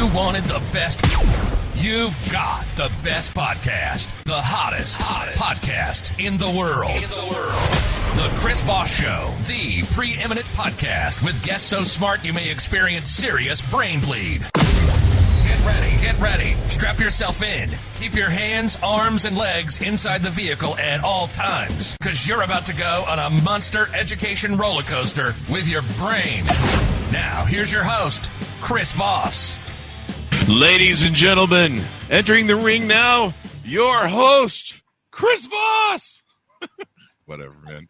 You wanted the best. You've got the best podcast. The hottest podcast in the world. The Chris Voss Show. The preeminent podcast with guests so smart you may experience serious brain bleed. Get ready. Strap yourself in. Keep your hands, arms, and legs inside the vehicle at all times, because you're about to go on a monster education roller coaster with your brain. Now, here's your host, Chris Voss. Ladies and gentlemen, entering the ring now, your host, Chris Voss. Whatever, man.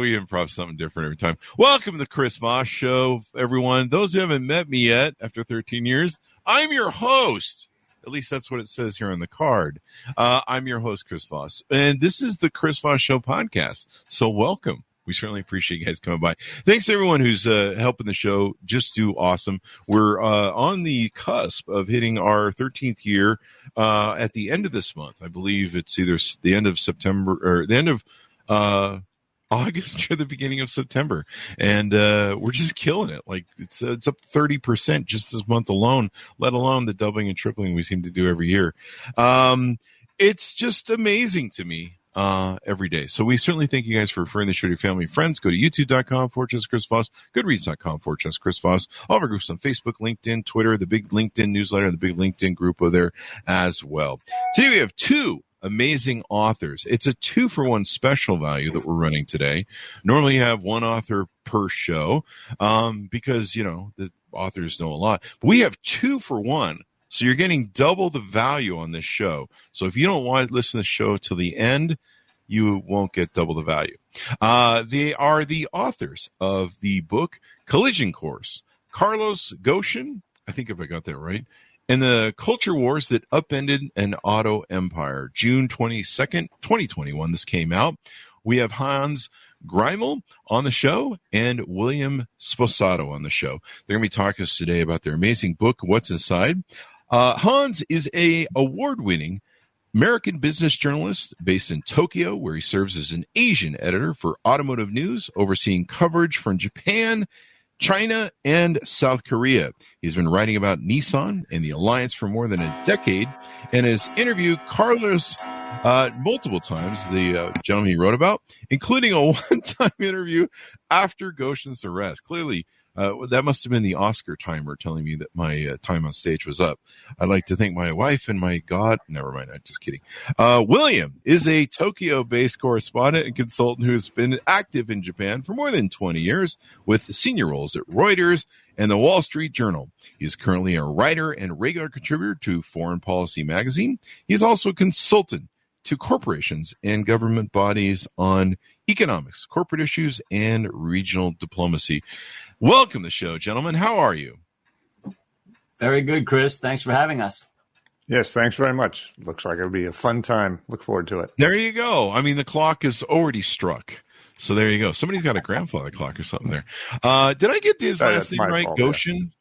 We improv something different every time. Welcome to the Chris Voss Show, everyone. Those who haven't met me yet after 13 years, I'm your host. At least that's what it says here on the card. I'm your host, Chris Voss, and this is the Chris Voss Show podcast. So welcome. We certainly appreciate you guys coming by. Thanks to everyone who's helping the show just do awesome. We're on the cusp of hitting our 13th year at the end of this month. I believe it's either the end of September or the end of August or the beginning of September. And we're just killing it. Like it's up 30% just this month alone, let alone the doubling and tripling we seem to do every year. It's just amazing to me. Every day. So we certainly thank you guys for referring the show to your family and friends. Go to youtube.com/Chris Voss, goodreads.com/Chris Voss, all of our groups on Facebook, LinkedIn, Twitter, the big LinkedIn newsletter, and the big LinkedIn group over there as well. Today we have two amazing authors. It's a 2-for-1 special value that we're running today. Normally you have one author per show, because, you know, the authors know a lot, but we have 2 for 1. So you're getting double the value on this show. So if you don't want to listen to the show till the end, you won't get double the value. They are the authors of the book Collision Course, Carlos Ghosn, I think if I got that right, and the culture wars that upended an auto empire. June 22nd, 2021, this came out. We have Hans Gruel on the show and William Sposato on the show. They're going to be talking to us today about their amazing book, What's Inside. Hans is a award-winning American business journalist based in Tokyo, where he serves as an Asian editor for automotive news, overseeing coverage from Japan, China, and South Korea. He's been writing about Nissan and the alliance for more than a decade and has interviewed Carlos multiple times, the gentleman he wrote about, including a one-time interview after Ghosn's arrest. Clearly, that must have been the Oscar timer telling me that my time on stage was up. I'd like to thank my wife and my God. Never mind. I'm just kidding. William is a Tokyo-based correspondent and consultant who has been active in Japan for more than 20 years with senior roles at Reuters and the Wall Street Journal. He is currently a writer and regular contributor to Foreign Policy magazine. He is also a consultant to corporations and government bodies on economics, corporate issues, and regional diplomacy. Welcome to the show, gentlemen. How are you? Very good, Chris. Thanks for having us. Yes, thanks very much. Looks like it'll be a fun time. Look forward to it. There you go. I mean, the clock is already struck. So there you go. Somebody's got a grandfather clock or something there. Did I get his last name right? Ghosn?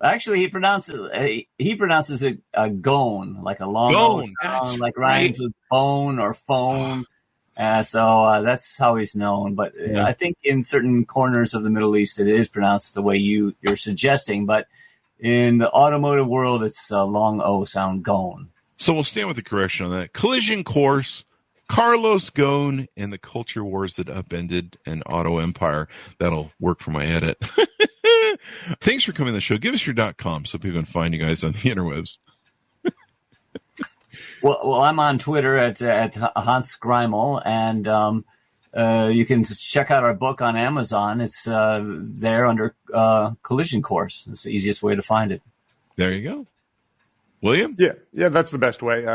Actually, he pronounces it Ghosn, like a long Ghosn, sound, like rhymes with bone or phone. So that's how he's known. But I think in certain corners of the Middle East, it is pronounced the way you're suggesting. But in the automotive world, it's a long O sound, Ghosn. So we'll stand with the correction on that. Collision Course, Carlos Ghosn, and the culture wars that upended an auto empire. That'll work for my edit. Thanks for coming to the show. Give us your .com so people can find you guys on the interwebs. Well, I'm on Twitter at Hans Gruel, and you can check out our book on Amazon. It's there under Collision Course. It's the easiest way to find it. There you go. William? Yeah, that's the best way.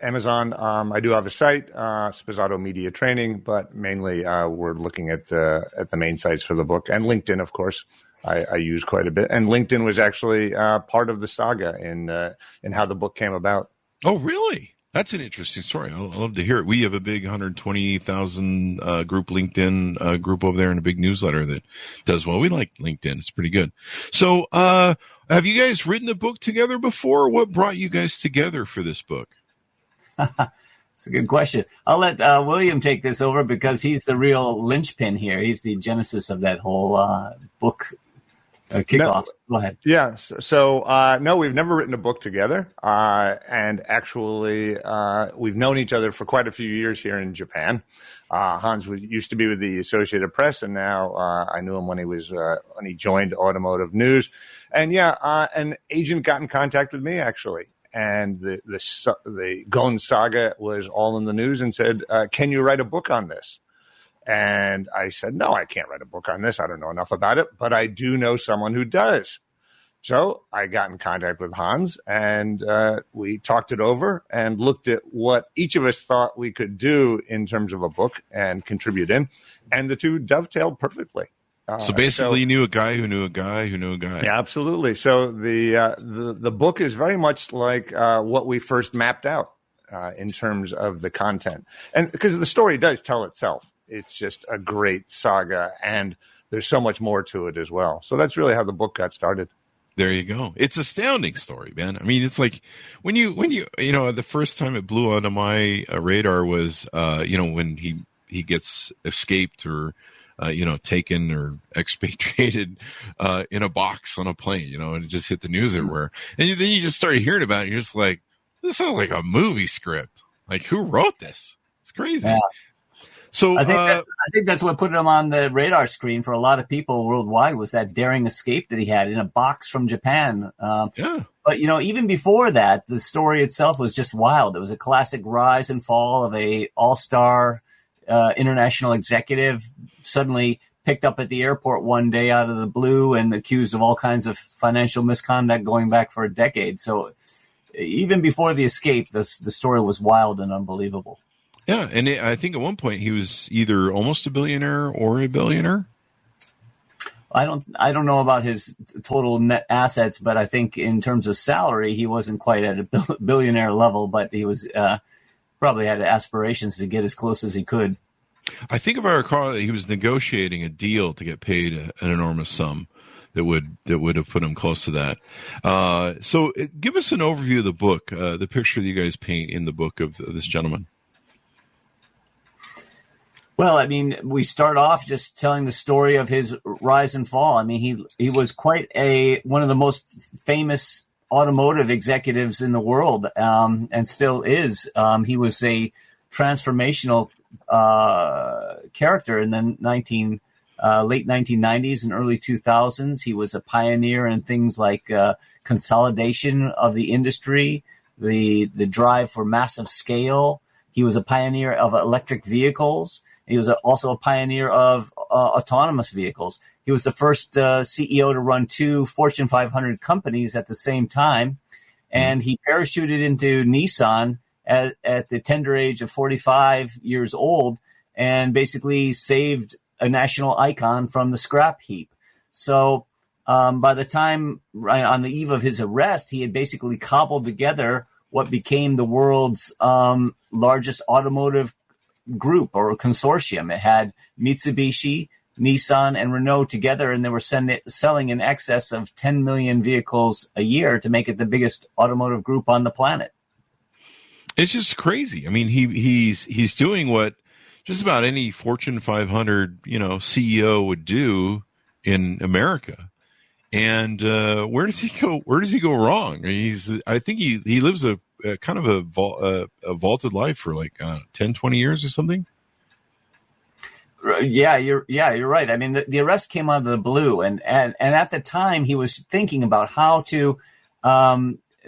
Amazon. I do have a site, Sposato Media Training, but mainly we're looking at the main sites for the book, and LinkedIn, of course. I use quite a bit, and LinkedIn was actually part of the saga in how the book came about. Oh, really? That's an interesting story. I'll love to hear it. We have a big 120,000 group LinkedIn group over there and a big newsletter that does well. We like LinkedIn. It's pretty good. So have you guys written a book together before? What brought you guys together for this book? It's a good question. I'll let William take this over because he's the real linchpin here. He's the genesis of that whole book kickoff. Go ahead. Yeah. So, no, we've never written a book together. And actually, we've known each other for quite a few years here in Japan. Hans used to be with the Associated Press, and now I knew him when he joined Automotive News. And an agent got in contact with me, actually. And the Ghosn saga was all in the news and said, can you write a book on this? And I said, no, I can't write a book on this. I don't know enough about it, but I do know someone who does. So I got in contact with Hans, and we talked it over and looked at what each of us thought we could do in terms of a book and contribute in. And the two dovetailed perfectly. So basically, you knew a guy who knew a guy who knew a guy. Yeah, absolutely. So the book is very much like what we first mapped out in terms of the content. And because the story does tell itself. It's just a great saga, and there's so much more to it as well. So that's really how the book got started. There you go. It's an astounding story, man. I mean, it's like when you the first time it blew onto my radar was, when he gets escaped or, taken or expatriated in a box on a plane, and it just hit the news everywhere. And then you just started hearing about it, and you're just like, this sounds like a movie script. Like, who wrote this? It's crazy. Yeah. So I think that's what put him on the radar screen for a lot of people worldwide, was that daring escape that he had in a box from Japan. But even before that, the story itself was just wild. It was a classic rise and fall of a all-star international executive suddenly picked up at the airport one day out of the blue and accused of all kinds of financial misconduct going back for a decade. So even before the escape, the story was wild and unbelievable. Yeah, and I think at one point he was either almost a billionaire or a billionaire. I don't know about his total net assets, but I think in terms of salary, he wasn't quite at a billionaire level, but he was probably had aspirations to get as close as he could. I think if I recall, he was negotiating a deal to get paid an enormous sum that would have put him close to that. So give us an overview of the book, the picture that you guys paint in the book of this gentleman. Well, I mean, we start off just telling the story of his rise and fall. I mean, he was quite one of the most famous automotive executives in the world, and still is. He was a transformational character in the late 1990s and early 2000s. He was a pioneer in things like consolidation of the industry, the drive for massive scale. He was a pioneer of electric vehicles. He was also a pioneer of autonomous vehicles. He was the first CEO to run two Fortune 500 companies at the same time. And he parachuted into Nissan at the tender age of 45 years old and basically saved a national icon from the scrap heap. So by the time on the eve of his arrest, he had basically cobbled together what became the world's largest automotive group or consortium. It had Mitsubishi, Nissan, and Renault together, and they were selling in excess of 10 million vehicles a year to make it the biggest automotive group on the planet. It's just crazy. I mean, he's doing what just about any Fortune 500 CEO would do in America. And where does he go? Where does he go wrong? I think he lives a kind of a vaulted life for like 10, 20 years or something. Yeah, you're right. I mean, the arrest came out of the blue, and at the time he was thinking about how to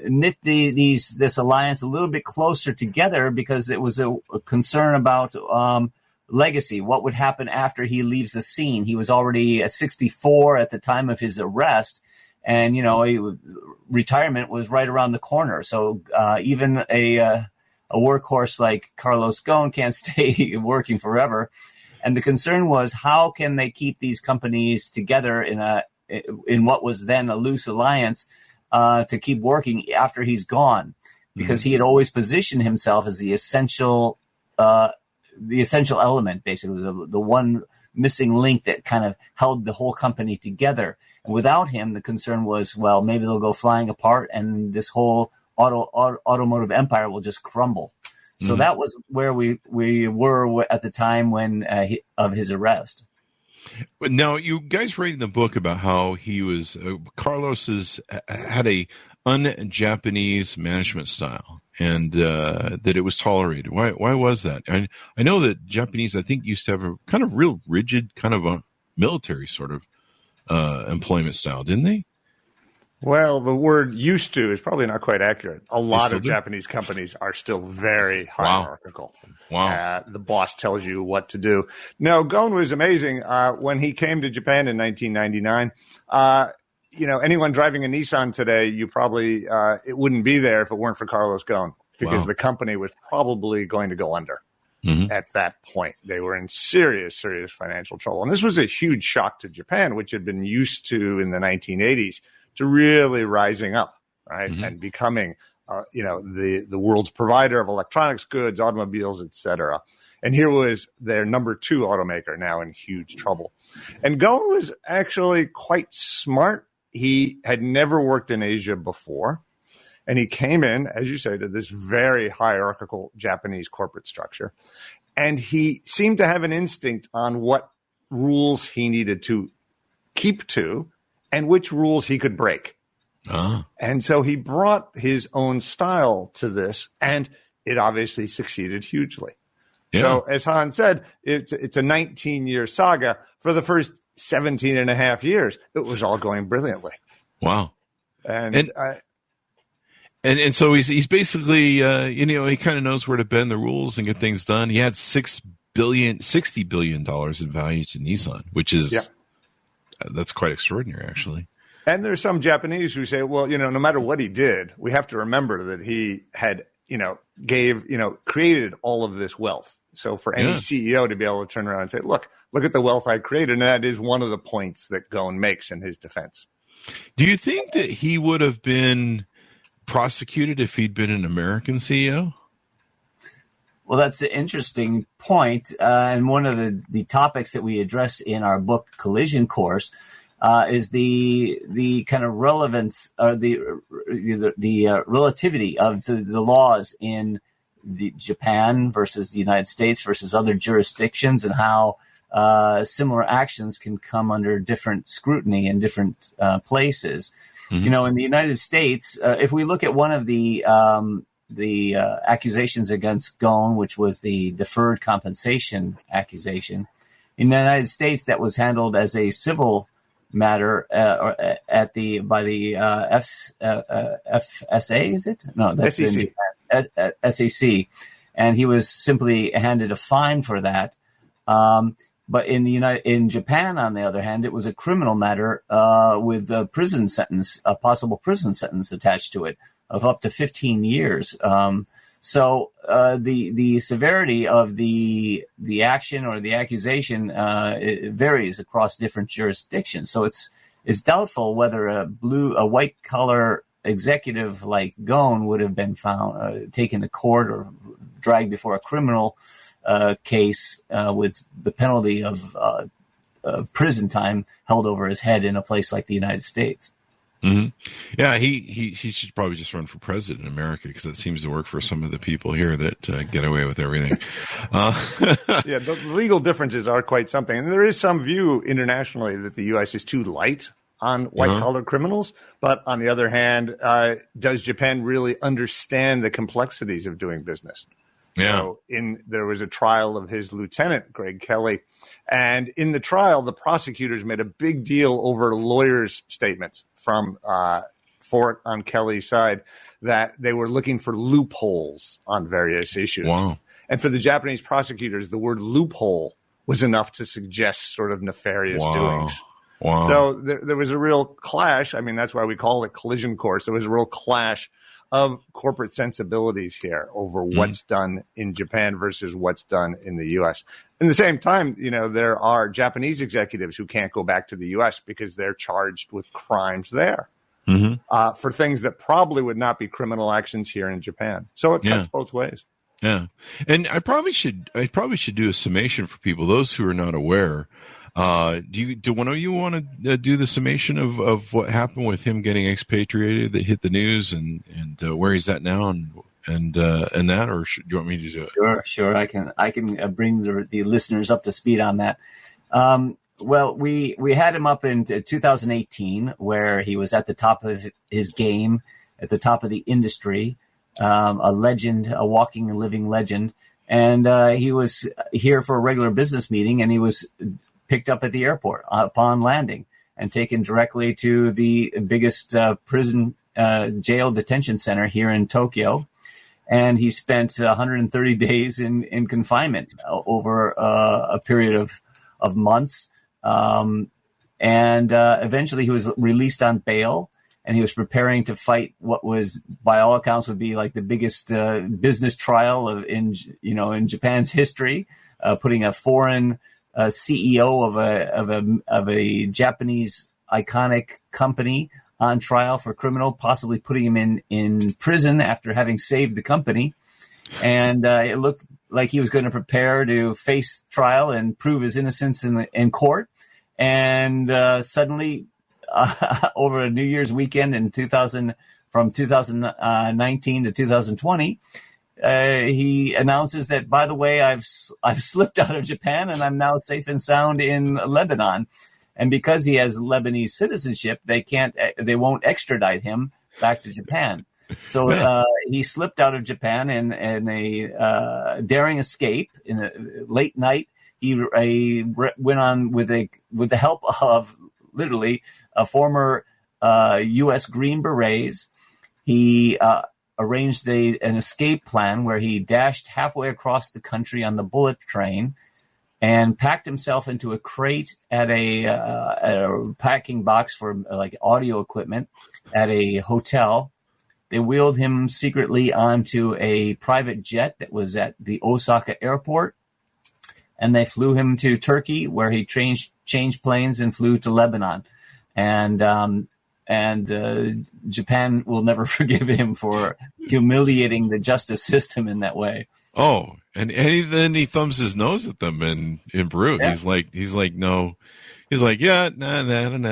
knit this alliance a little bit closer together, because it was a concern about legacy. What would happen after he leaves the scene? He was already 64 at the time of his arrest, and retirement was right around the corner. So even a workhorse like Carlos Ghosn can't stay working forever. And the concern was, how can they keep these companies together in what was then a loose alliance to keep working after he's gone? Because he had always positioned himself as the essential element, basically the one missing link that kind of held the whole company together. And without him, the concern was, well, maybe they'll go flying apart and this whole automotive empire will just crumble. So that was where we were at the time of his arrest. But now, you guys write in the book about how he was had a un-Japanese management style, and that it was tolerated. Why was that? I know that Japanese, I think, used to have a kind of real rigid, kind of a military sort of employment style, didn't they? Well, the word used to is probably not quite accurate. A lot of Japanese companies are still very hierarchical. Wow. The boss tells you what to do. No, Ghosn was amazing. When he came to Japan in 1999, anyone driving a Nissan today, you probably, it wouldn't be there if it weren't for Carlos Ghosn, because the company was probably going to go under. At that point, they were in serious financial trouble. And this was a huge shock to Japan, which had been used to in the 1980s to really rising up, right? And becoming, the world's provider of electronics goods, automobiles, etc. And here was their number 2 automaker, now in huge trouble. And Ghosn was actually quite smart. He had never worked in Asia before. And he came in, as you say, to this very hierarchical Japanese corporate structure. And he seemed to have an instinct on what rules he needed to keep to and which rules he could break. And so he brought his own style to this, and it obviously succeeded hugely. Yeah. So as Han said, it's a 19-year saga. For the first 17 and a half years, it was all going brilliantly. Wow. And so he's basically, he kind of knows where to bend the rules and get things done. He had $60 billion in value to Nissan, which is, that's quite extraordinary, actually. And there's some Japanese who say, well, no matter what he did, we have to remember that he had, created all of this wealth. So for any CEO to be able to turn around and say, look at the wealth I created. And that is one of the points that Ghosn makes in his defense. Do you think that he would have been prosecuted if he'd been an American CEO? Well, that's an interesting point. And one of the topics that we address in our book Collision Course is the kind of relevance or the relativity of the laws in Japan versus the United States versus other jurisdictions, and how similar actions can come under different scrutiny in different places. In the United States, if we look at one of the accusations against Ghosn, which was the deferred compensation accusation, in the United States, that was handled as a civil matter by the FSA, is it? No, that's SEC. SEC, and he was simply handed a fine for that. But in Japan, on the other hand, it was a criminal matter with a possible prison sentence attached to it of up to 15 years. So the severity of the action or the accusation it varies across different jurisdictions. So it's doubtful whether a white collar executive like Ghosn would have been found taken to court or dragged before a criminal case with the penalty of prison time held over his head in a place like the United States. Yeah, he should probably just run for president in America, because that seems to work for some of the people here that get away with everything. Yeah, the legal differences are quite something. And there is some view internationally that the U.S. is too light on white-collar criminals. But on the other hand, does Japan really understand the complexities of doing business? Yeah. So there was a trial of his lieutenant, Greg Kelly. And in the trial, the prosecutors made a big deal over lawyers' statements from on Kelly's side that they were looking for loopholes on various issues. Wow. And for the Japanese prosecutors, the word loophole was enough to suggest sort of nefarious doings. Wow. So there was a real clash. I mean, that's why we call it Collision Course. There was a real clash of corporate sensibilities here over what's done in Japan versus what's done in the U.S. In the same time, there are Japanese executives who can't go back to the U.S. because they're charged with crimes there for things that probably would not be criminal actions here in Japan. So it cuts both ways. Yeah, and I probably should do a summation for people, those who are not aware. Do one of you want to do the summation of what happened with him getting expatriated that hit the news and where he's at now and that, or do you want me to do it? Sure. I can bring the listeners up to speed on that. Well, we had him up in 2018, where he was at the top of his game, at the top of the industry, a legend, a walking and living legend. And he was here for a regular business meeting, and he was picked up at the airport upon landing and taken directly to the biggest prison jail detention center here in Tokyo. And he spent 130 days in confinement over a period of months. And eventually he was released on bail, and he was preparing to fight what was, by all accounts, would be like the biggest business trial in Japan's history, putting a foreign CEO of a Japanese iconic company on trial for criminal, possibly putting him in prison after having saved the company. And it looked like he was going to prepare to face trial and prove his innocence in court. And suddenly, over a New Year's weekend from 2019 to 2020, he announces that, by the way, I've slipped out of Japan and I'm now safe and sound in Lebanon. And because he has Lebanese citizenship, they won't extradite him back to Japan. So he slipped out of Japan in a daring escape in a late night. He went on with the help of literally a former U.S. Green Berets. He arranged an escape plan where he dashed halfway across the country on the bullet train and packed himself into a crate at a packing box for like audio equipment at a hotel. They wheeled him secretly onto a private jet that was at the Osaka airport, and they flew him to Turkey, where he changed planes and flew to Lebanon. And Japan will never forgive him for humiliating the justice system in that way. Oh, and then he thumbs his nose at them in Peru. Yeah. He's like, no. He's like, yeah, nah. And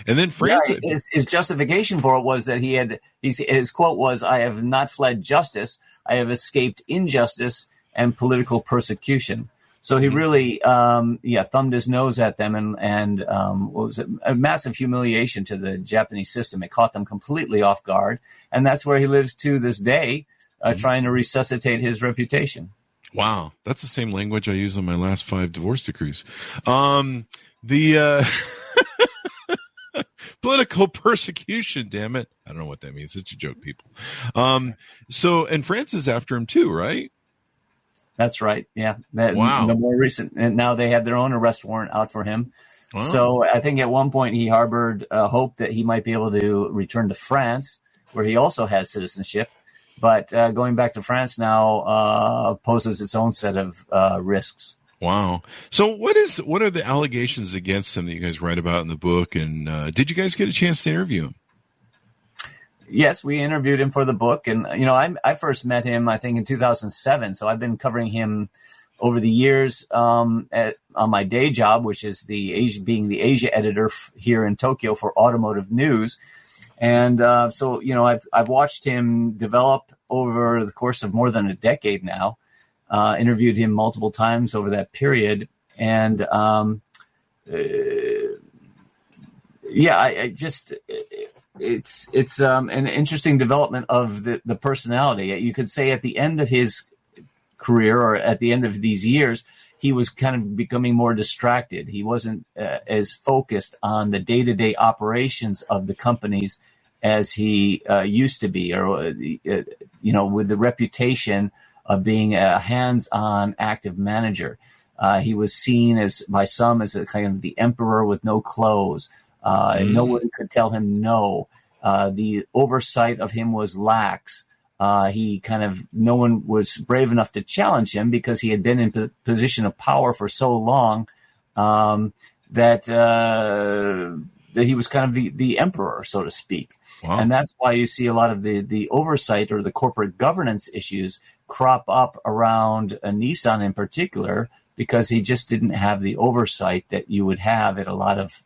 then France. Yeah, his justification for it was that his quote was, "I have not fled justice. I have escaped injustice and political persecution." So he really, thumbed his nose at them and what was it? A massive humiliation to the Japanese system. It caught them completely off guard. And that's where he lives to this day, trying to resuscitate his reputation. Wow. That's the same language I use on my last 5 divorce decrees. The political persecution, damn it. I don't know what that means. It's a joke, people. And France is after him too, right? That's right. Yeah. Wow. The more recent, and now they have their own arrest warrant out for him. Wow. So I think at one point he harbored hope that he might be able to return to France, where he also has citizenship. But going back to France now poses its own set of risks. Wow. So what are the allegations against him that you guys write about in the book? And did you guys get a chance to interview him? Yes, we interviewed him for the book. And, I first met him, I think, in 2007. So I've been covering him over the years on my day job, which is being the Asia editor here in Tokyo for automotive news. And I've watched him develop over the course of more than a decade now. Interviewed him multiple times over that period. And it's an interesting development of the personality. You could say at the end of his career, or at the end of these years, he was kind of becoming more distracted. He wasn't as focused on the day-to-day operations of the companies as he used to be, or with the reputation of being a hands-on active manager. He was seen by some as a kind of the emperor with no clothes. And no one could tell him no. The oversight of him was lax. No one was brave enough to challenge him because he had been in position of power for so long that he was kind of the emperor, so to speak. Wow. And that's why you see a lot of the oversight or the corporate governance issues crop up around Nissan in particular, because he just didn't have the oversight that you would have at a lot of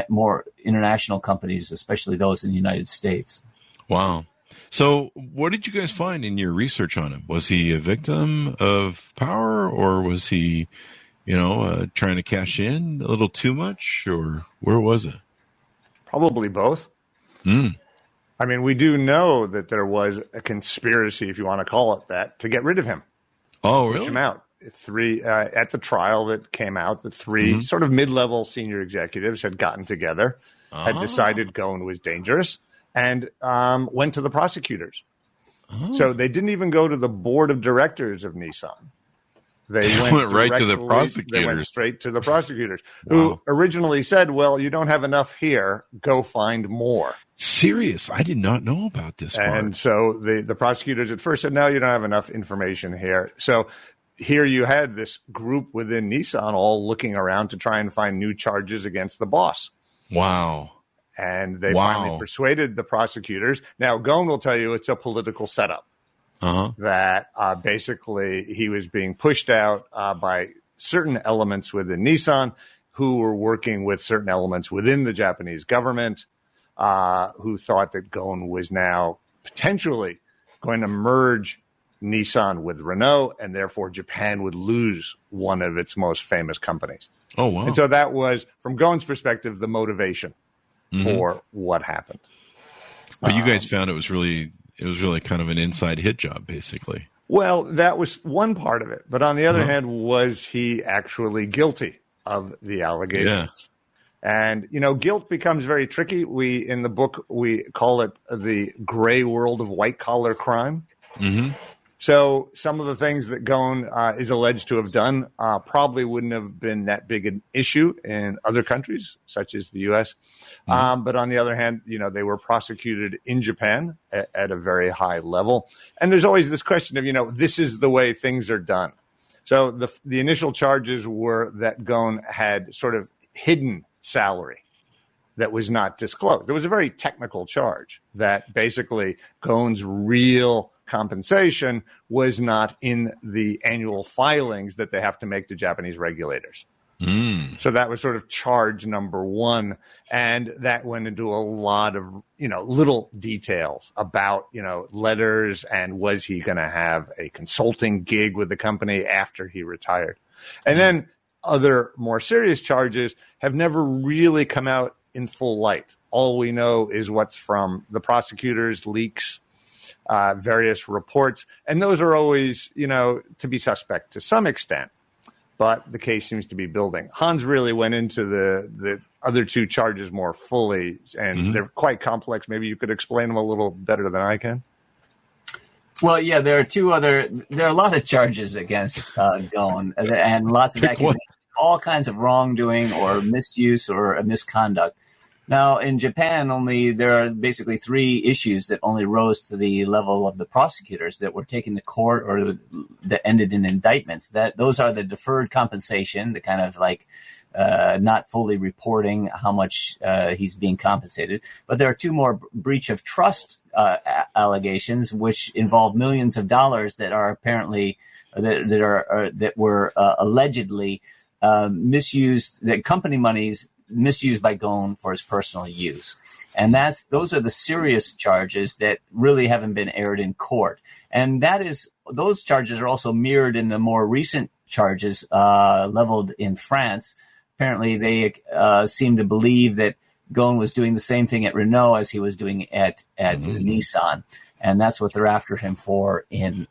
more international companies, especially those in the United States. Wow. So what did you guys find in your research on him? Was he a victim of power, or was he, trying to cash in a little too much, or where was it? Probably both. I mean, we do know that there was a conspiracy, if you want to call it that, to get rid of him. Oh, Push really? him out. Three at the trial that came out, the three sort of mid-level senior executives had gotten together, had decided Ghosn was dangerous, and went to the prosecutors. So they didn't even go to the board of directors of Nissan. They went right to the prosecutors. They went straight to the prosecutors, who originally said, "Well, you don't have enough here. Go find more." Serious? I did not know about this part. And so the prosecutors at first said, "No, you don't have enough information here." So here you had this group within Nissan all looking around to try and find new charges against the boss. Wow. And they finally persuaded the prosecutors. Now, Ghosn will tell you it's a political setup. That basically he was being pushed out by certain elements within Nissan who were working with certain elements within the Japanese government who thought that Ghosn was now potentially going to merge Nissan with Renault, and therefore Japan would lose one of its most famous companies. Oh, wow. And so that was, from Ghosn's perspective, the motivation for what happened. But you guys found it was really kind of an inside hit job, basically. Well, that was one part of it. But on the other hand, was he actually guilty of the allegations? Yeah. And, guilt becomes very tricky. In the book, we call it the gray world of white-collar crime. So some of the things that Ghosn is alleged to have done probably wouldn't have been that big an issue in other countries, such as the U.S. But on the other hand, they were prosecuted in Japan at a very high level. And there's always this question of, this is the way things are done. So the initial charges were that Ghosn had sort of hidden salary that was not disclosed. It was a very technical charge that basically Ghosn's real compensation was not in the annual filings that they have to make to Japanese regulators. So that was sort of charge number one. And that went into a lot of, little details about, letters and was he going to have a consulting gig with the company after he retired. And then other more serious charges have never really come out in full light. All we know is what's from the prosecutors, leaks, various reports. And those are always, to be suspect to some extent. But the case seems to be building. Hans really went into the other two charges more fully, and they're quite complex. Maybe you could explain them a little better than I can. Well, yeah, there are a lot of charges against Ghosn, and lots of accusations, all kinds of wrongdoing or misuse or misconduct. Now, in Japan, there are basically three issues that only rose to the level of the prosecutors that were taken to court or that ended in indictments. Those are the deferred compensation, the kind of like not fully reporting how much he's being compensated. But there are two more breach of trust allegations, which involve millions of dollars that are apparently that were allegedly misused. That company monies misused by Ghosn for his personal use. And those are the serious charges that really haven't been aired in court. And those charges are also mirrored in the more recent charges leveled in France. Apparently, they seem to believe that Ghosn was doing the same thing at Renault as he was doing at Nissan. And that's what they're after him for in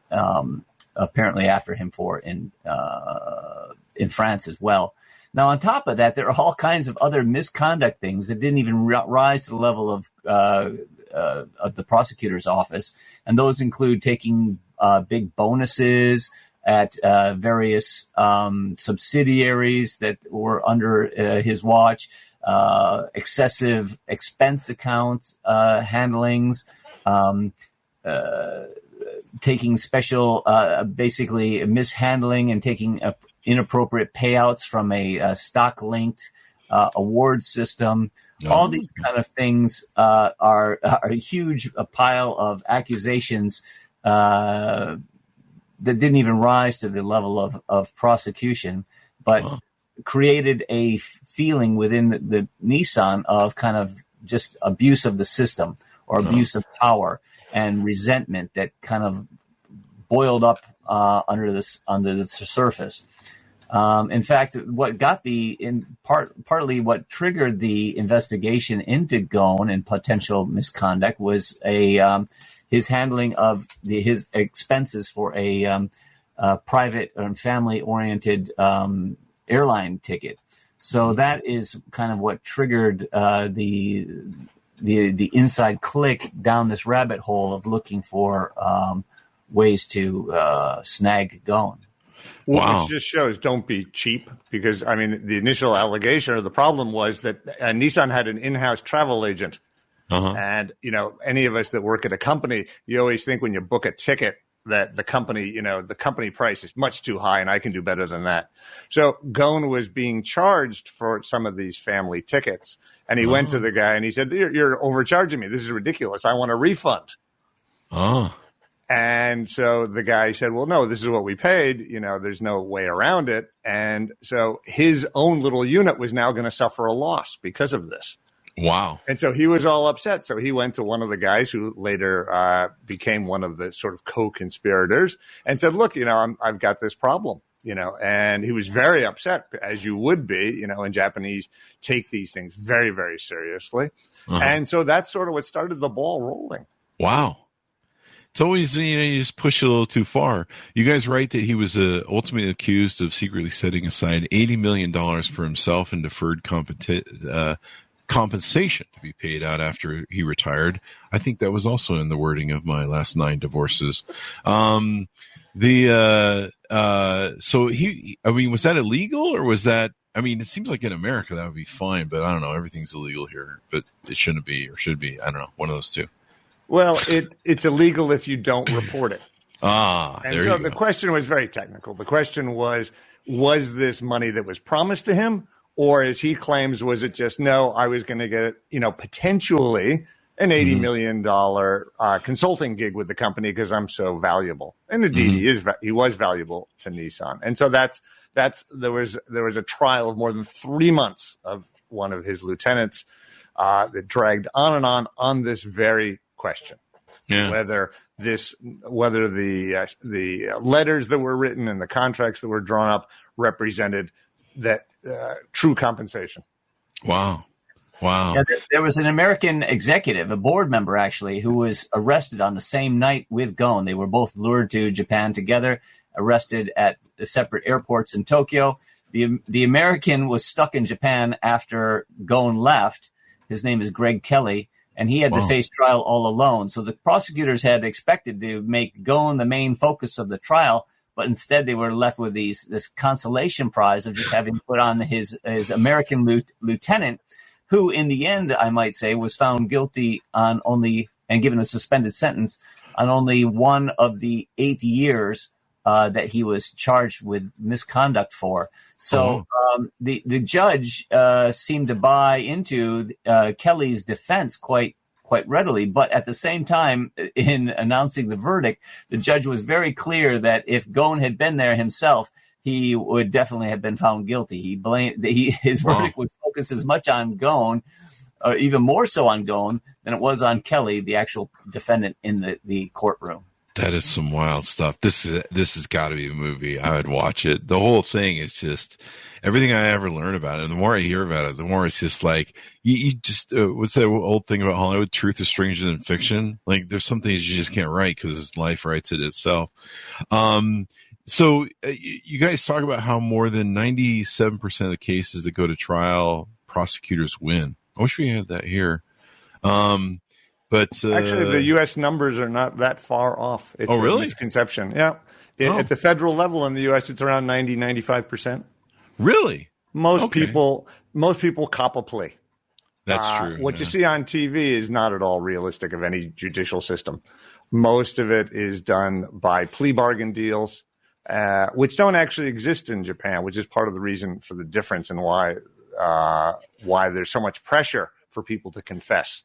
France as well. Now, on top of that, there are all kinds of other misconduct things that didn't even rise to the level of the prosecutor's office, and those include taking big bonuses at various subsidiaries that were under his watch, excessive expense account handlings, taking special, basically mishandling and taking inappropriate payouts from a stock-linked award system. All these kind of things are a huge pile of accusations that didn't even rise to the level of prosecution, but created a feeling within the Nissan of kind of just abuse of the system or abuse of power and resentment that kind of boiled up under the surface. In fact, partly what triggered the investigation into Ghosn and potential misconduct was his handling of his expenses for a private and family-oriented airline ticket. So that is kind of what triggered the inside click down this rabbit hole of looking for ways to snag Ghosn. Wow. Which just shows don't be cheap, because, I mean, the initial allegation or the problem was that Nissan had an in-house travel agent. Uh-huh. And, any of us that work at a company, you always think when you book a ticket that the company price is much too high and I can do better than that. So Ghosn was being charged for some of these family tickets. And he went to the guy and he said, you're overcharging me. This is ridiculous. I want a refund. Oh. And so the guy said, well, no, this is what we paid. There's no way around it. And so his own little unit was now going to suffer a loss because of this. Wow. And so he was all upset. So he went to one of the guys who later became one of the sort of co-conspirators and said, look, I've got this problem, and he was very upset, as you would be, and Japanese take these things very, very seriously. Uh-huh. And so that's sort of what started the ball rolling. Wow. It's always, you just push it a little too far. You guys write that he was ultimately accused of secretly setting aside $80 million for himself in deferred compensation to be paid out after he retired. I think that was also in the wording of my last 9 divorces. So was that illegal, or was that, it seems like in America that would be fine, but I don't know, everything's illegal here, but it shouldn't be, or should be. I don't know, one of those two. Well, it's illegal if you don't report it. And so the question was very technical. The question was this money that was promised to him? Or, as he claims, was it just, no, I was going to get, potentially an $80 million consulting gig with the company because I'm so valuable. And indeed, he was valuable to Nissan. And so there was a trial of more than 3 months of one of his lieutenants that dragged on and on this very question. Yeah. Whether the letters that were written and the contracts that were drawn up represented that true compensation. Wow. Yeah, there was an American executive, a board member actually, who was arrested on the same night with Ghosn. They were both lured to Japan together, arrested at separate airports in Tokyo. The American was stuck in Japan after Ghosn left. His name is Greg Kelly, and he had to face trial all alone. So the prosecutors had expected to make Ghosn the main focus of the trial, but instead they were left with this consolation prize of just having put on his American lieutenant, who in the end, I might say, was found guilty on only, and given a suspended sentence on only 1 of the 8 years that he was charged with misconduct for. So the judge seemed to buy into Kelly's defense quite readily, but at the same time, in announcing the verdict, the judge was very clear that if Ghosn had been there himself, he would definitely have been found guilty. His verdict was focused as much on Ghosn, or even more so on Ghosn, than it was on Kelly, the actual defendant in the courtroom. That is some wild stuff. This has got to be a movie. I would watch it. The whole thing is just everything I ever learn about it. And the more I hear about it, the more it's just like you just what's that old thing about Hollywood? Truth is stranger than fiction. Like there's some things you just can't write because life writes it itself. So you guys talk about how more than 97% of the cases that go to trial, prosecutors win. I wish we had that here. But actually, the U.S. numbers are not that far off. It's really? A misconception. Yeah. At the federal level in the U.S., it's around 95%. Really? Most people cop a plea. That's true. What you see on TV is not at all realistic of any judicial system. Most of it is done by plea bargain deals, which don't actually exist in Japan, which is part of the reason for the difference and why there's so much pressure for people to confess.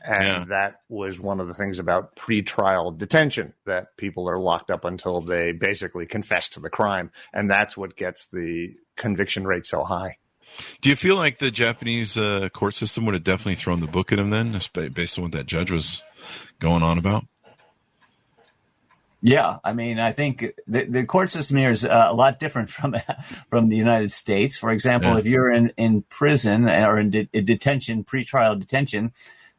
And that was one of the things about pretrial detention, that people are locked up until they basically confess to the crime. And that's what gets the conviction rate so high. Do you feel like the Japanese court system would have definitely thrown the book at him then, based on what that judge was going on about? Yeah, I mean, I think the court system here is a lot different from the United States. For example, if you're in prison or in detention, pretrial detention,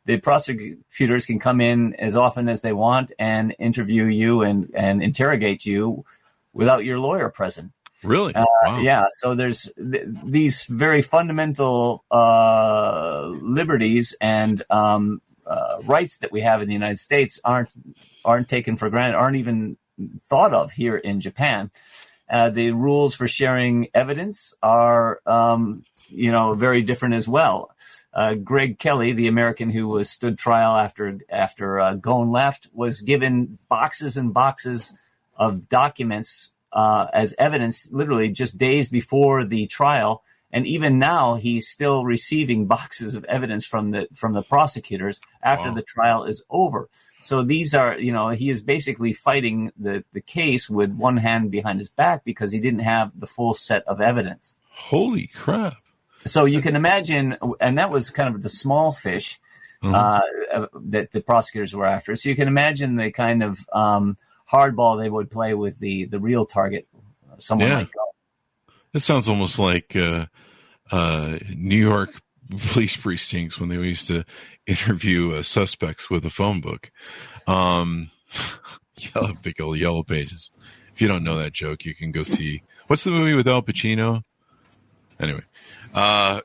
the prosecutors can come in as often as they want and interview you and interrogate you without your lawyer present. Really? Wow. Yeah. So there's these very fundamental liberties and rights that we have in the United States aren't taken for granted, aren't even thought of here in Japan. The rules for sharing evidence are, very different as well. Greg Kelly, the American who stood trial after Ghosn left, was given boxes and boxes of documents as evidence, literally just days before the trial. And even now, he's still receiving boxes of evidence from the prosecutors after the trial is over. So these are, he is basically fighting the case with one hand behind his back because he didn't have the full set of evidence. Holy crap. So you can imagine, and that was kind of the small fish that the prosecutors were after. So you can imagine the kind of hardball they would play with the real target, someone like Ghosn. This sounds almost like New York police precincts when they used to interview suspects with a phone book. Big old yellow pages. If you don't know that joke, you can go see. What's the movie with Al Pacino? Anyway. No,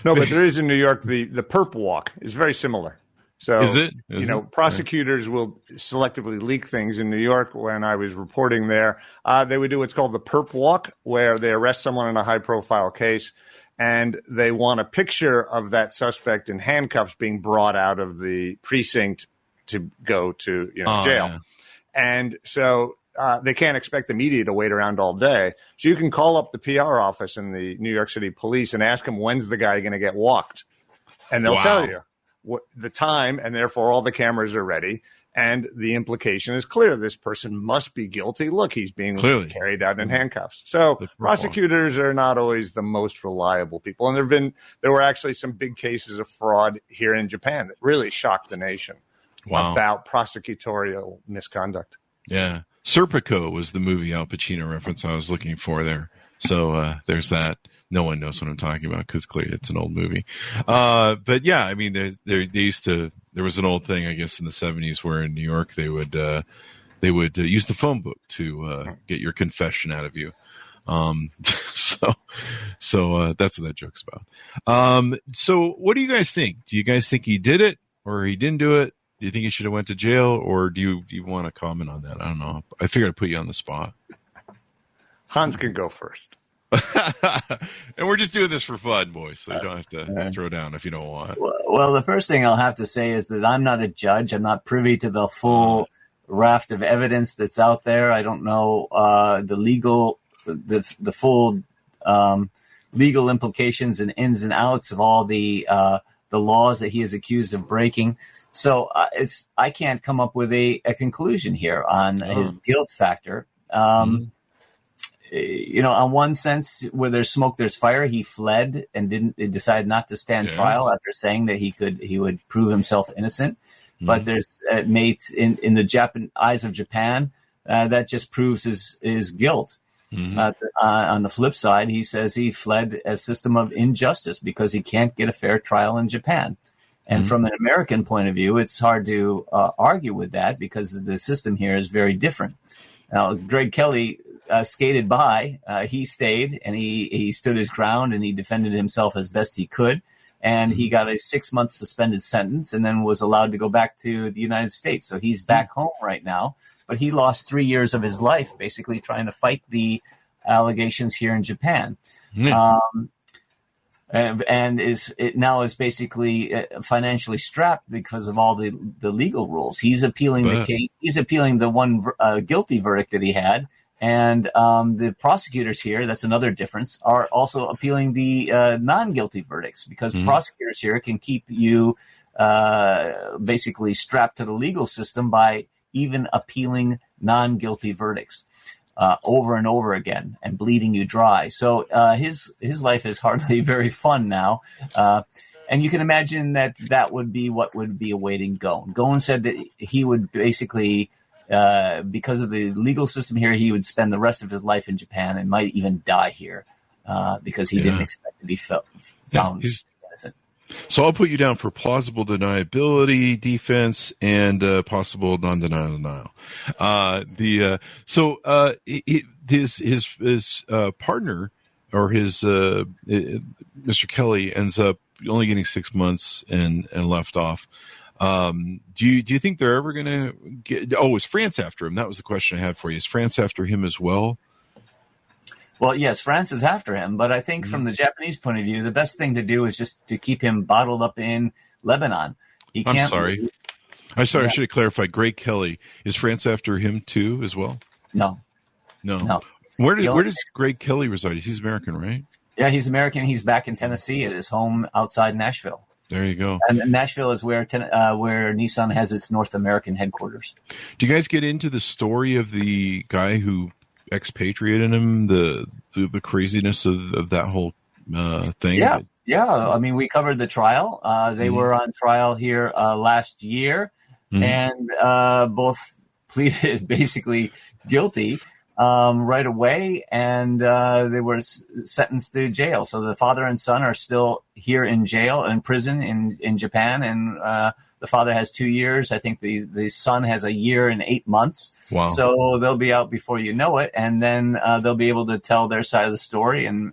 but there is in New York, the perp walk is very similar. So, is it? Prosecutors will selectively leak things in New York. When I was reporting there, they would do what's called the perp walk, where they arrest someone in a high-profile case, and they want a picture of that suspect in handcuffs being brought out of the precinct to go to jail. Yeah. And so they can't expect the media to wait around all day. So you can call up the PR office in the New York City police and ask them, when's the guy going to get walked? And they'll tell you what the time, and therefore all the cameras are ready. And the implication is clear. This person must be guilty. Look, he's being carried out in handcuffs. So prosecutors are not always the most reliable people. And there were actually some big cases of fraud here in Japan that really shocked the nation about prosecutorial misconduct. Yeah. Serpico was the movie Al Pacino reference I was looking for there. So there's that. No one knows what I'm talking about because clearly it's an old movie. But yeah, I mean, they used to. There was an old thing, I guess, in the 70s where in New York they would use the phone book to get your confession out of you. So that's what that joke's about. So what do you guys think? Do you guys think he did it or he didn't do it? Do you think he should have went to jail, or do you want to comment on that? I don't know. I figured I'd put you on the spot. Hans can go first. And we're just doing this for fun, boys, so you don't have to throw down if you don't want. Well, the first thing I'll have to say is that I'm not a judge. I'm not privy to the full raft of evidence that's out there. I don't know the full legal implications and ins and outs of all the laws that he is accused of breaking. So I can't come up with a conclusion here on his guilt factor. On one sense, where there's smoke, there's fire. He fled and decided not to stand trial after saying that he would prove himself innocent. But there's mates in the eyes of Japan that just proves his guilt. On the flip side, he says he fled a system of injustice because he can't get a fair trial in Japan. And from an American point of view, it's hard to argue with that because the system here is very different. Now, Greg Kelly skated by. He stayed and he stood his ground and he defended himself as best he could. And he got a 6-month suspended sentence and then was allowed to go back to the United States. So he's back home right now. But he lost 3 years of his life basically trying to fight the allegations here in Japan. And is basically financially strapped because of all the legal rules. He's appealing the case. He's appealing the one guilty verdict that he had. And the prosecutors here, that's another difference, are also appealing the non-guilty verdicts because prosecutors here can keep you basically strapped to the legal system by even appealing non-guilty verdicts over and over again and bleeding you dry. So his life is hardly very fun now. And you can imagine that would be what would be awaiting Ghosn. Ghosn said that he would basically because of the legal system here, he would spend the rest of his life in Japan and might even die here because he didn't expect to be found innocent. So I'll put you down for plausible deniability defense and possible non-denial. His partner or his Mr. Kelly ends up only getting 6 months and left off. Do you think they're ever going to get? Oh, is France after him? That was the question I had for you. Is France after him as well? Well, yes, France is after him, but I think from the Japanese point of view, the best thing to do is just to keep him bottled up in Lebanon. I'm sorry. I should have clarified. Greg Kelly, is France after him too as well? No. Where does Greg Kelly reside? He's American, right? Yeah, he's American. He's back in Tennessee at his home outside Nashville. There you go. And Nashville is where Nissan has its North American headquarters. Do you guys get into the story of the guy who expatriated him, the craziness of that whole thing? Yeah. I mean, we covered the trial. They were on trial here last year, and both pleaded basically guilty right away, and they were sentenced to jail. So the father and son are still here in jail, in prison in Japan, and the father has 2 years. I think the son has a year and 8 months. Wow. So they'll be out before you know it, and then they'll be able to tell their side of the story and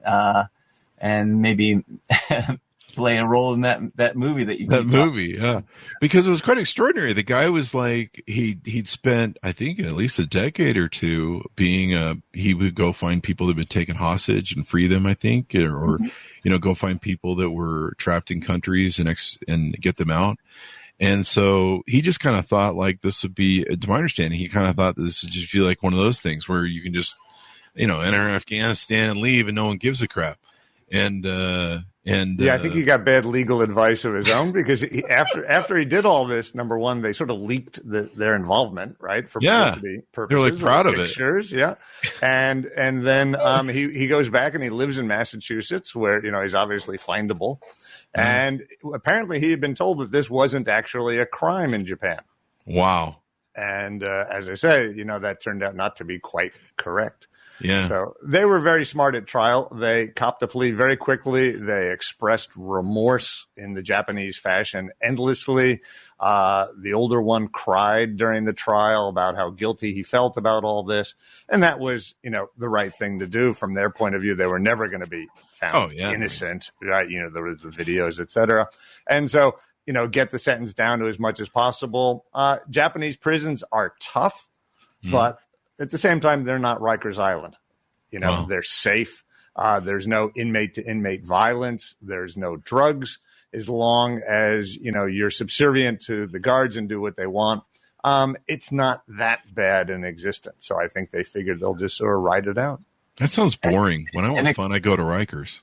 maybe play a role in that movie that you. That movie, yeah, because it was quite extraordinary. The guy was like he'd spent, I think, at least a decade or two being he would go find people that had been taken hostage and free them, I think, or go find people that were trapped in countries and get them out. And so he just kind of thought like this would be, to my understanding, he kind of thought this would just be like one of those things where you can just, enter Afghanistan and leave and no one gives a crap. And I think he got bad legal advice of his own because after he did all this, number one, they sort of leaked their involvement, right, for publicity purposes. They're really proud of pictures, it. Yeah, and then he goes back and he lives in Massachusetts where he's obviously findable, and apparently he had been told that this wasn't actually a crime in Japan. Wow. And as I say, that turned out not to be quite correct. Yeah. So they were very smart at trial. They copped a plea very quickly. They expressed remorse in the Japanese fashion endlessly. The older one cried during the trial about how guilty he felt about all this. And that was, the right thing to do from their point of view. They were never going to be found innocent, right? There was the videos, et cetera. And so, get the sentence down to as much as possible. Japanese prisons are tough, but at the same time, they're not Rikers Island. They're safe. There's no inmate-to-inmate violence. There's no drugs. As long as, you're subservient to the guards and do what they want, it's not that bad in existence. So I think they figured they'll just sort of ride it out. That sounds boring. When I want fun, I go to Rikers.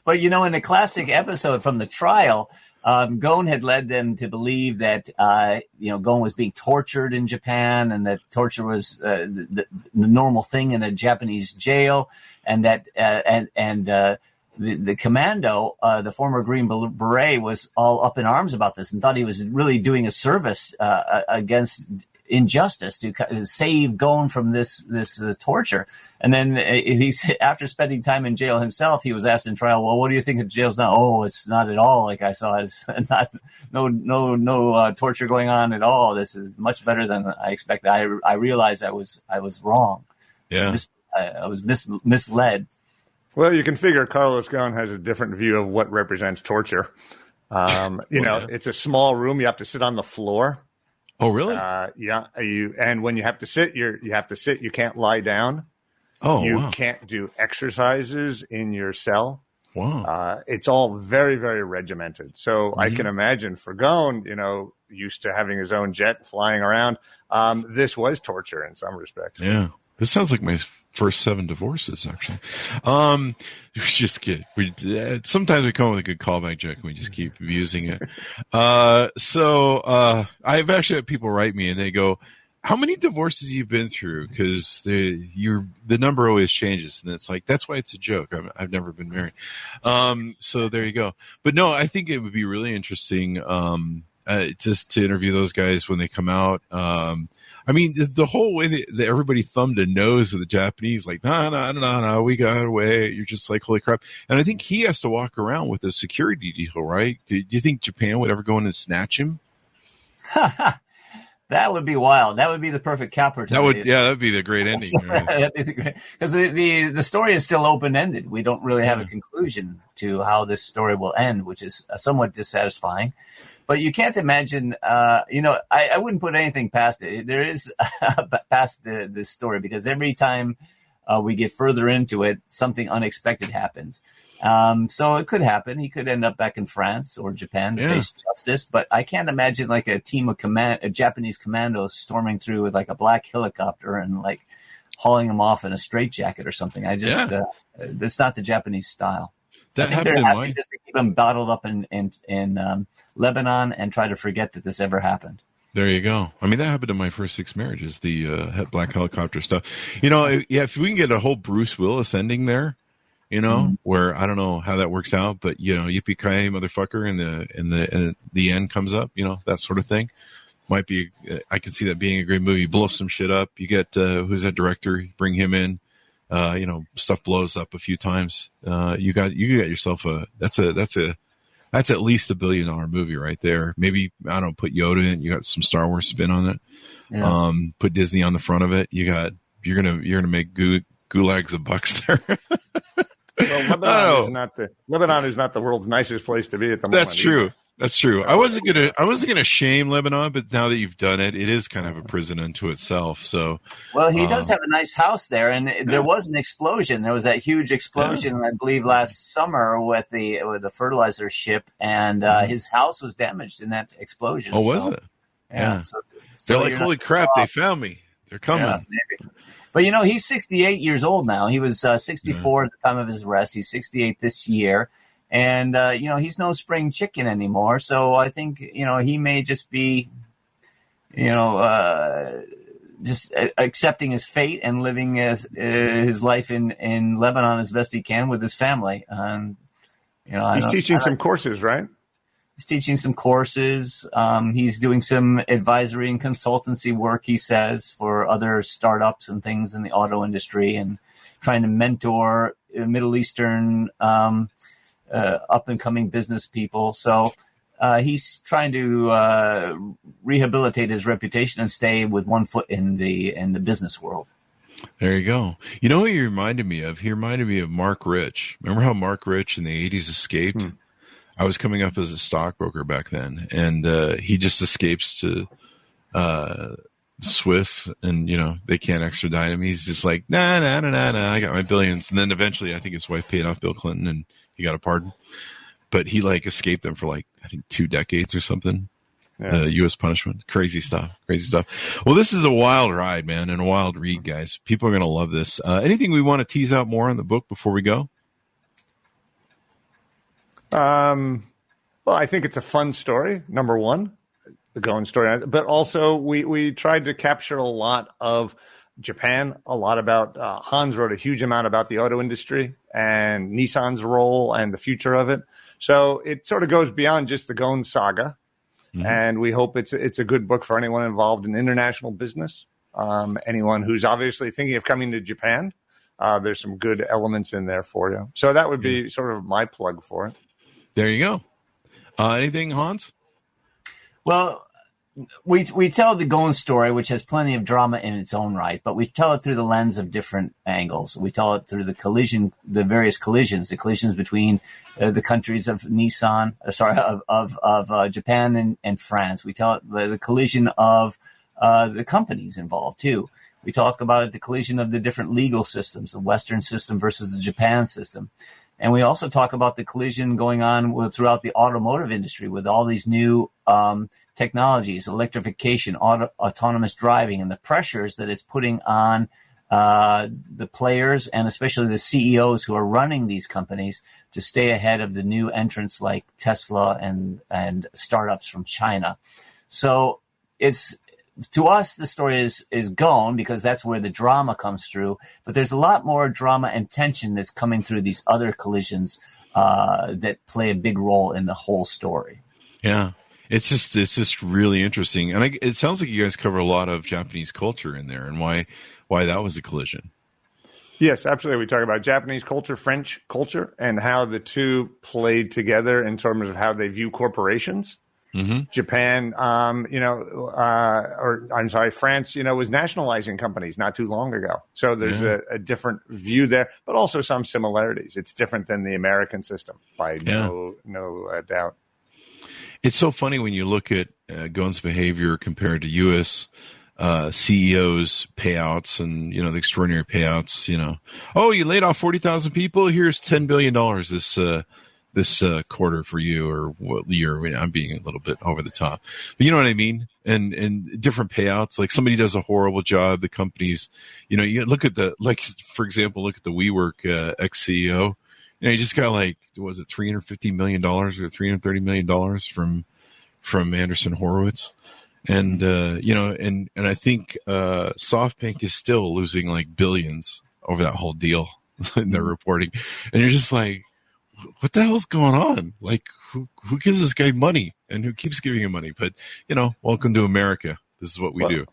But, in the classic episode from the trial, Ghosn had led them to believe that, Ghosn was being tortured in Japan and that torture was the normal thing in a Japanese jail, and that the commando, the former Green Beret, was all up in arms about this and thought he was really doing a service against injustice to save Ghosn from this torture. And then after spending time in jail himself, he was asked in trial, well, what do you think of jails now? Oh, it's not at all like I saw it. It's not, no torture going on at all. This is much better than I expected. I realized I was wrong. Yeah. I was misled. Well, you can figure Carlos Ghosn has a different view of what represents torture. It's a small room. You have to sit on the floor. Oh, really? Yeah. And when you have to sit, you have to sit. You can't lie down. Oh, you can't do exercises in your cell. Wow. It's all very, very regimented. So I can imagine for Ghosn, used to having his own jet flying around, this was torture in some respects. Yeah. This sounds like my first 7 divorces, actually. Just kidding. Sometimes we come up with a good callback joke and we just keep using it. So I've actually had people write me and they go, how many divorces you've been through? Because the number always changes. And it's like, that's why it's a joke. I've never been married. So there you go. But no, I think it would be really interesting just to interview those guys when they come out. I mean, the whole way that everybody thumbed a nose at the Japanese, like, no, we got away. You're just like, holy crap. And I think he has to walk around with a security deal, right? Do you think Japan would ever go in and snatch him? That would be wild. That would be the perfect capper. That would be the great ending. Because the story is still open ended. We don't really have a conclusion to how this story will end, which is somewhat dissatisfying. But you can't imagine. I wouldn't put anything past it. There is past this story, because every time we get further into it, something unexpected happens. So it could happen. He could end up back in France or Japan to face justice. But I can't imagine like a team of Japanese commandos storming through with like a black helicopter and like hauling him off in a straitjacket or something. That's not the Japanese style. That I think they're happy just to keep him bottled up in Lebanon and try to forget that this ever happened. There you go. I mean, that happened to my first 6 marriages, the black helicopter stuff. If we can get a whole Bruce Willis ending there, where I don't know how that works out, but yippee-ki-yay, motherfucker, and the end comes up, that sort of thing. Might be, I can see that being a great movie. Blow some shit up. You get, who's that director? Bring him in. Stuff blows up a few times. You got yourself that's at least $1 billion movie right there. Maybe, I don't know, put Yoda in. You got some Star Wars spin on it. Yeah. Put Disney on the front of it. You're gonna make gulags of bucks there. Well, Lebanon is not the world's nicest place to be at the moment. That's true. That's true. I wasn't gonna shame Lebanon, but now that you've done it, it is kind of a prison unto itself. So, well, he does have a nice house there, and there was an explosion. There was that huge explosion, I believe, last summer with the fertilizer ship, and his house was damaged in that explosion. Oh, was it? Yeah. They're like, holy crap, they found me. They're coming. Yeah, maybe. But he's 68 years old now. He was 64 at the time of his arrest. He's 68 this year. And, he's no spring chicken anymore. So I think, he may just be, just accepting his fate and living his life in Lebanon as best he can with his family. He's teaching some courses, right? He's teaching some courses. He's doing some advisory and consultancy work, he says, for other startups and things in the auto industry, and trying to mentor Middle Eastern up-and-coming business people. So he's trying to rehabilitate his reputation and stay with one foot in the business world. There you go. You know who he reminded me of? He reminded me of Mark Rich. Remember how Mark Rich in the 80s escaped? I was coming up as a stockbroker back then, and he just escapes to Swiss, and they can't extradite him. He's just like, nah, I got my billions. And then eventually I think his wife paid off Bill Clinton and he got a pardon. But he escaped them for I think 2 decades or something. U.S. punishment. Crazy stuff. Well, this is a wild ride, man, and a wild read, guys. People are going to love this. Anything we want to tease out more on the book before we go? Well, I think it's a fun story, number one, the Ghosn story. But also we tried to capture a lot of Japan, a lot about Hans wrote a huge amount about the auto industry and Nissan's role and the future of it. So it sort of goes beyond just the Ghosn saga. Mm-hmm. And we hope it's a good book for anyone involved in international business, anyone who's obviously thinking of coming to Japan. There's some good elements in there for you. So that would be sort of my plug for it. There you go. Anything, Hans? Well, we tell the Ghosn story, which has plenty of drama in its own right, but we tell it through the lens of different angles. We tell it through the various collisions between the countries of Japan and France. We tell it the collision of the companies involved too. We talk about the collision of the different legal systems, the Western system versus the Japan system. And we also talk about the collision going on throughout the automotive industry with all these new technologies, electrification, autonomous driving, and the pressures that it's putting on the players and especially the CEOs who are running these companies to stay ahead of the new entrants like Tesla and startups from China. So to us, the story is Ghosn because that's where the drama comes through. But there's a lot more drama and tension that's coming through these other collisions that play a big role in the whole story. Yeah. It's just really interesting, and it sounds like you guys cover a lot of Japanese culture in there, and why that was a collision. Yes, absolutely. We talk about Japanese culture, French culture, and how the two played together in terms of how they view corporations. Mm-hmm. Japan, France, was nationalizing companies not too long ago. So there's a different view there, but also some similarities. It's different than the American system by no doubt. It's so funny when you look at Ghosn's behavior compared to U.S. CEOs' payouts and, the extraordinary payouts, oh, you laid off 40,000 people. Here's $10 billion this quarter for you, or what year. I'm being a little bit over the top, but you know what I mean? And different payouts, like somebody does a horrible job. The companies, you look at for example, look at the WeWork ex-CEO. You just got was it $350 million or $330 million from Anderson Horowitz. And, and I think, SoftBank is still losing billions over that whole deal in their reporting. And you're just like, what the hell's going on? Who gives this guy money and who keeps giving him money? But, welcome to America. This is what we do.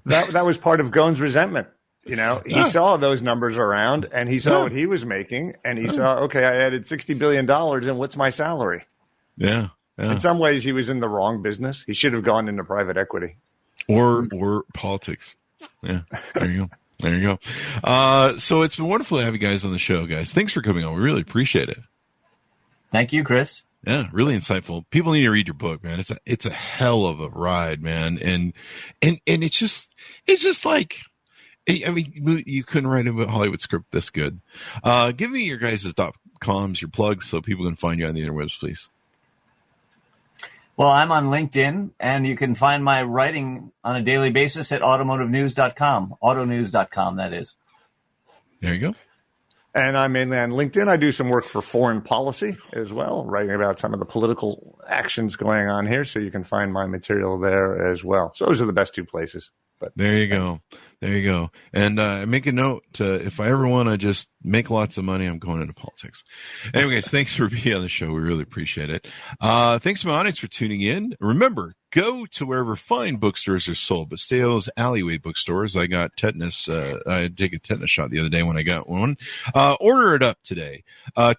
That was part of Ghosn's resentment. He saw those numbers around and he saw what he was making and he saw, okay, I added $60 billion and what's my salary? Yeah. In some ways, he was in the wrong business. He should have gone into private equity. Or politics. Yeah, there you go. So it's been wonderful to have you guys on the show, guys. Thanks for coming on. We really appreciate it. Thank you, Chris. Yeah, really insightful. People need to read your book, man. It's a hell of a ride, man. And it's just you couldn't write a Hollywood script this good. Give me your guys' .coms, your plugs, so people can find you on the interwebs, please. Well, I'm on LinkedIn, and you can find my writing on a daily basis at automotivenews.com. Autonews.com, that is. There you go. And I'm mainly on LinkedIn. I do some work for foreign policy as well, writing about some of the political actions going on here. So you can find my material there as well. So those are the best two places. But there you go. And make a note, if I ever want to just make lots of money, I'm going into politics. Anyways, thanks for being on the show. We really appreciate it. Thanks to my audience for tuning in. Remember, go to wherever fine bookstores are sold, but stay at those alleyway bookstores. I got tetanus. I did a tetanus shot the other day when I got one. Order it up today.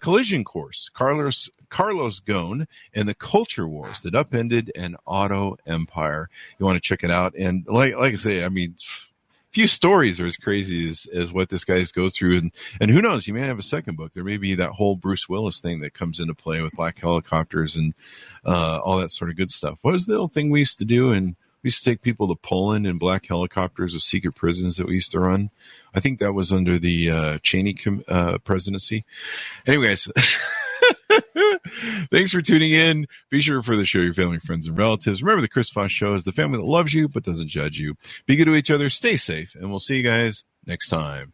Collision Course, Carlos Ghosn and the Culture Wars that upended an auto empire. You want to check it out. And like I say, few stories are as crazy as what this guy goes through. And who knows, you may have a second book. There may be that whole Bruce Willis thing that comes into play with black helicopters and all that sort of good stuff. What was the old thing we used to do? And we used to take people to Poland in black helicopters with secret prisons that we used to run. I think that was under the Cheney presidency. Anyways, thanks for tuning in. Be sure for the show your family, friends, and relatives. Remember, the Chris Voss Show is the family that loves you but doesn't judge you. Be good to each other. Stay safe, and we'll see you guys next time.